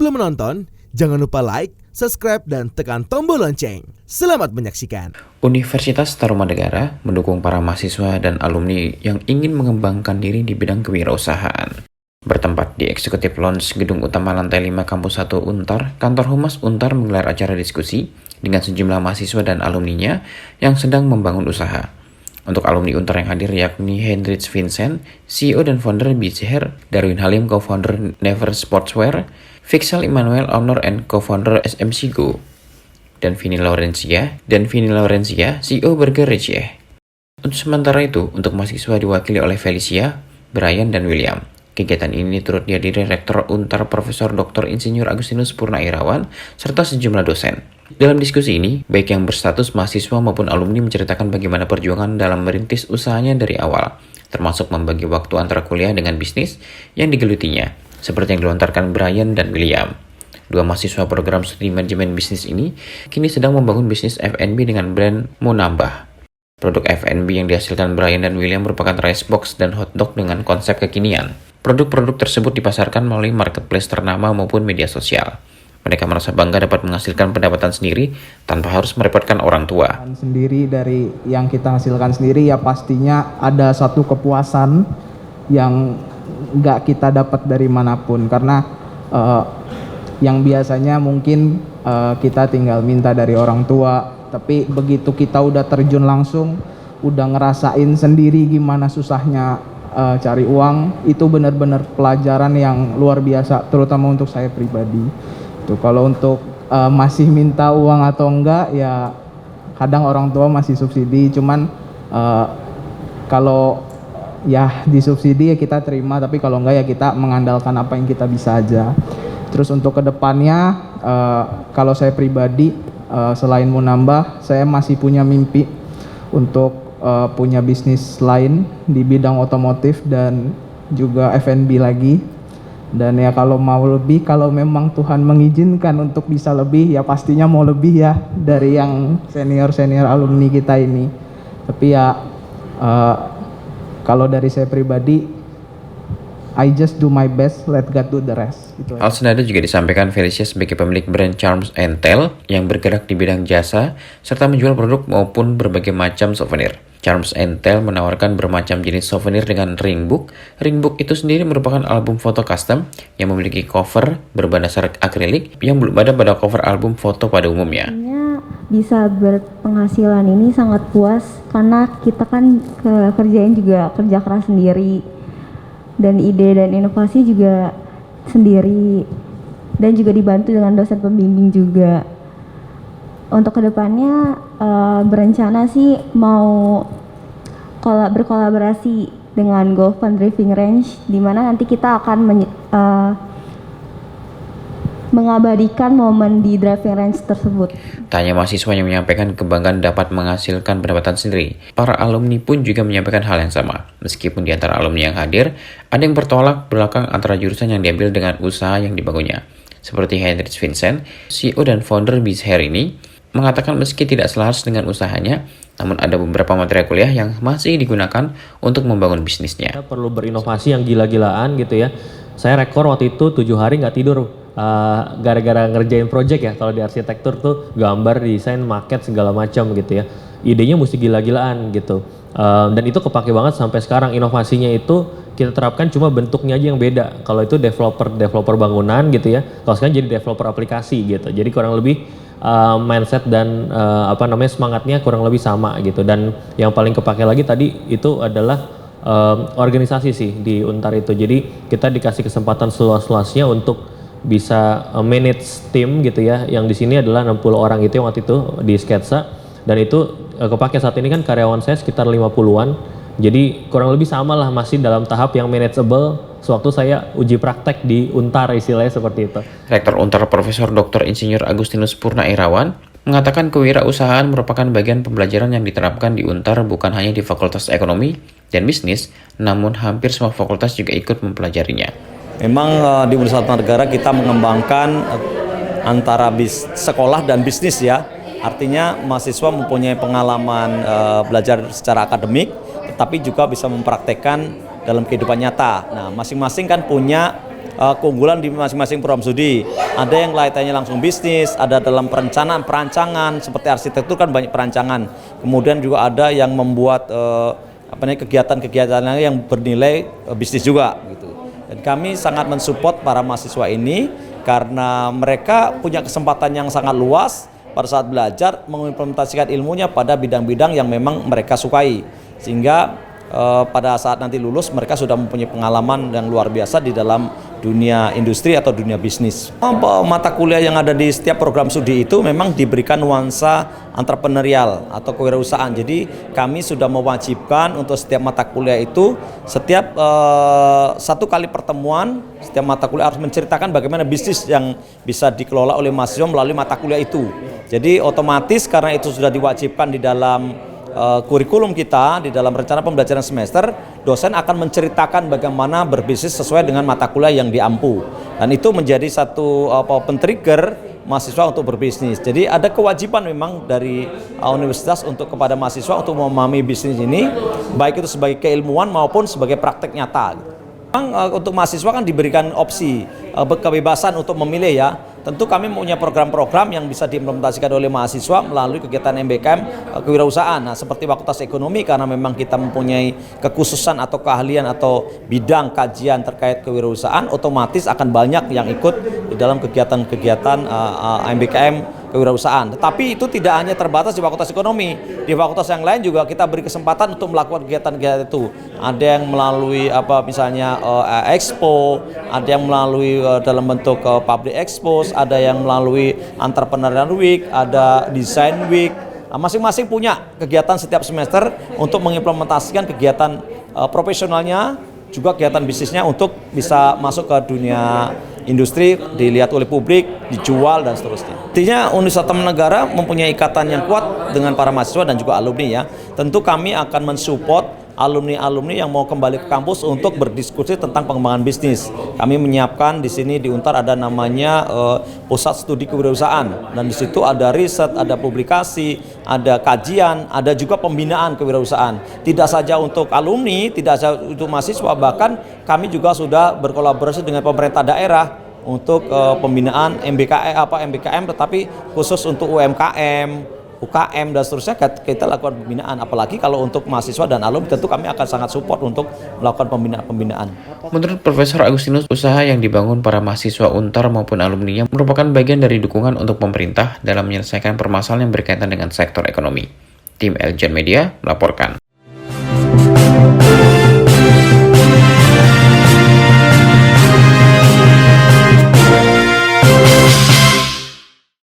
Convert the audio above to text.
Sebelum menonton, jangan lupa like, subscribe, dan tekan tombol lonceng. Selamat menyaksikan. Universitas Tarumanegara mendukung para mahasiswa dan alumni yang ingin mengembangkan diri di bidang kewirausahaan. Bertempat di Eksekutif Lounge Gedung Utama Lantai 5 Kampus 1 Untar, Kantor Humas Untar menggelar acara diskusi dengan sejumlah mahasiswa dan alumninya yang sedang membangun usaha. Untuk alumni Untar yang hadir yakni Hendrich Vincent, CEO dan founder Bizher, Darwin Halim, co-founder Never Sportswear, Fixal Immanuel, owner and co-founder SMC Go, dan Vini Laurencia, CEO Burger Receh. Untuk sementara itu, untuk mahasiswa diwakili oleh Felicia, Brian, dan William. Kegiatan ini turut dihadiri Rektor Untar Profesor Dr. Insinyur Agustinus Purnairawan serta sejumlah dosen. Dalam diskusi ini, baik yang berstatus mahasiswa maupun alumni menceritakan bagaimana perjuangan dalam merintis usahanya dari awal, termasuk membagi waktu antara kuliah dengan bisnis yang digelutinya, seperti yang dilontarkan Brian dan William. Dua mahasiswa program studi manajemen bisnis ini kini sedang membangun bisnis F&B dengan brand Munambah. Produk F&B yang dihasilkan Brian dan William merupakan rice box dan hotdog dengan konsep kekinian. Produk-produk tersebut dipasarkan melalui marketplace ternama maupun media sosial. Mereka merasa bangga dapat menghasilkan pendapatan sendiri tanpa harus merepotkan orang tua. Sendiri dari yang kita hasilkan sendiri ya pastinya ada satu kepuasan yang nggak kita dapat dari manapun. Karena yang biasanya mungkin kita tinggal minta dari orang tua. Tapi begitu kita udah terjun langsung, udah ngerasain sendiri gimana susahnya cari uang, itu benar-benar pelajaran yang luar biasa, terutama untuk saya pribadi. Tuh, kalau untuk masih minta uang atau enggak, ya kadang orang tua masih subsidi, cuman kalau ya disubsidi ya kita terima, tapi kalau enggak ya kita mengandalkan apa yang kita bisa aja. Terus untuk kedepannya, kalau saya pribadi, selain Munambah, saya masih punya mimpi untuk punya bisnis lain di bidang otomotif dan juga F&B lagi. Dan ya kalau mau lebih, kalau memang Tuhan mengizinkan untuk bisa lebih, ya pastinya mau lebih ya dari yang senior-senior alumni kita ini. Tapi ya kalau dari saya pribadi, I just do my best, let God do the rest. Gitu. Hal senada juga disampaikan Felicia sebagai pemilik brand Charms & Tale yang bergerak di bidang jasa serta menjual produk maupun berbagai macam souvenir. Charms & Tale menawarkan bermacam jenis souvenir dengan ring book. Ring book itu sendiri merupakan album foto custom yang memiliki cover berbahan dasar akrilik yang belum ada pada cover album foto pada umumnya. Bisa berpenghasilan ini sangat puas karena kita kan kerjain juga kerja keras sendiri dan ide dan inovasi juga sendiri dan juga dibantu dengan dosen pembimbing juga. Untuk kedepannya berencana sih mau berkolaborasi dengan Govan Driving Range, di mana nanti kita akan mengabadikan momen di driving range tersebut. Tanya mahasiswa yang menyampaikan kebanggaan dapat menghasilkan pendapatan sendiri. Para alumni pun juga menyampaikan hal yang sama. Meskipun di antara alumni yang hadir, ada yang bertolak belakang antara jurusan yang diambil dengan usaha yang dibangunnya. Seperti Hendrich Vincent, CEO dan founder Bizher ini, mengatakan meski tidak selaras dengan usahanya, namun ada beberapa materi kuliah yang masih digunakan untuk membangun bisnisnya. Kita perlu berinovasi yang gila-gilaan gitu ya. Saya rekor waktu itu 7 hari nggak tidur gara-gara ngerjain project ya. Kalau di arsitektur tuh gambar, desain, market segala macam gitu ya. Idenya mesti gila-gilaan gitu. Dan itu kepake banget sampai sekarang. Inovasinya itu kita terapkan cuma bentuknya aja yang beda. Kalau itu developer bangunan gitu ya. Kalau sekarang jadi developer aplikasi gitu. Jadi kurang lebih mindset dan semangatnya kurang lebih sama gitu. Dan yang paling kepake lagi tadi itu adalah organisasi sih di Untar itu. Jadi kita dikasih kesempatan seluas-luasnya untuk bisa manage tim gitu ya. Yang di sini adalah 60 orang itu yang waktu itu di sketsa, dan itu kepake saat ini kan karyawan saya sekitar 50-an. Jadi kurang lebih sama lah, masih dalam tahap yang manageable sewaktu saya uji praktek di Untar, istilahnya seperti itu. Rektor Untar Profesor Dr. Insinyur Agustinus Purnairawan mengatakan kewirausahaan merupakan bagian pembelajaran yang diterapkan di Untar bukan hanya di Fakultas Ekonomi dan Bisnis, namun hampir semua fakultas juga ikut mempelajarinya. Memang di Universitas Tarumanegara kita mengembangkan antara sekolah dan bisnis ya. Artinya mahasiswa mempunyai pengalaman belajar secara akademik, tetapi juga bisa mempraktekkan dalam kehidupan nyata. Nah, masing-masing kan punya keunggulan di masing-masing program studi. Ada yang kaitannya langsung bisnis, ada dalam perancangan seperti arsitektur kan banyak perancangan. Kemudian juga ada yang membuat kegiatan-kegiatan yang bernilai bisnis juga gitu. Dan kami sangat mensupport para mahasiswa ini karena mereka punya kesempatan yang sangat luas pada saat belajar mengimplementasikan ilmunya pada bidang-bidang yang memang mereka sukai, sehingga pada saat nanti lulus mereka sudah mempunyai pengalaman yang luar biasa di dalam dunia industri atau dunia bisnis. Mata kuliah yang ada di setiap program studi itu memang diberikan nuansa entrepreneurial atau kewirausahaan. Jadi kami sudah mewajibkan untuk setiap mata kuliah itu setiap satu kali pertemuan setiap mata kuliah harus menceritakan bagaimana bisnis yang bisa dikelola oleh mahasiswa melalui mata kuliah itu. Jadi otomatis karena itu sudah diwajibkan di dalam kurikulum kita, di dalam rencana pembelajaran semester, dosen akan menceritakan bagaimana berbisnis sesuai dengan mata kuliah yang diampu, dan itu menjadi satu pen-trigger mahasiswa untuk berbisnis. Jadi ada kewajiban memang dari universitas untuk kepada mahasiswa untuk memahami bisnis ini, baik itu sebagai keilmuan maupun sebagai praktek nyata. Memang untuk mahasiswa kan diberikan opsi, kebebasan untuk memilih ya. Tentu kami punya program-program yang bisa diimplementasikan oleh mahasiswa melalui kegiatan MBKM kewirausahaan. Nah, seperti Fakultas Ekonomi karena memang kita mempunyai kekhususan atau keahlian atau bidang kajian terkait kewirausahaan, otomatis akan banyak yang ikut di dalam kegiatan-kegiatan MBKM kewirausasahaan. Tetapi itu tidak hanya terbatas di Fakultas Ekonomi. Di fakultas yang lain juga kita beri kesempatan untuk melakukan kegiatan-kegiatan itu. Ada yang melalui misalnya expo, ada yang melalui dalam bentuk public expose, ada yang melalui entrepreneurial week, ada design week. Masing-masing punya kegiatan setiap semester untuk mengimplementasikan kegiatan profesionalnya, juga kegiatan bisnisnya untuk bisa masuk ke dunia industri, dilihat oleh publik, dijual dan seterusnya. Artinya Universitas Tarumanegara mempunyai ikatan yang kuat dengan para mahasiswa dan juga alumni ya. Tentu kami akan mensupport alumni-alumni yang mau kembali ke kampus untuk berdiskusi tentang pengembangan bisnis. Kami menyiapkan di sini di Untar ada namanya pusat studi kewirausahaan, dan di situ ada riset, ada publikasi, ada kajian, ada juga pembinaan kewirausahaan. Tidak saja untuk alumni, tidak saja untuk mahasiswa, bahkan kami juga sudah berkolaborasi dengan pemerintah daerah untuk pembinaan MBKM, tetapi khusus untuk UMKM, UKM dan seterusnya kita lakukan pembinaan. Apalagi kalau untuk mahasiswa dan alumni tentu kami akan sangat support untuk melakukan pembinaan. Menurut Profesor Agustinus, usaha yang dibangun para mahasiswa Untar maupun alumninya merupakan bagian dari dukungan untuk pemerintah dalam menyelesaikan permasalahan yang berkaitan dengan sektor ekonomi. Tim Eljan Media melaporkan.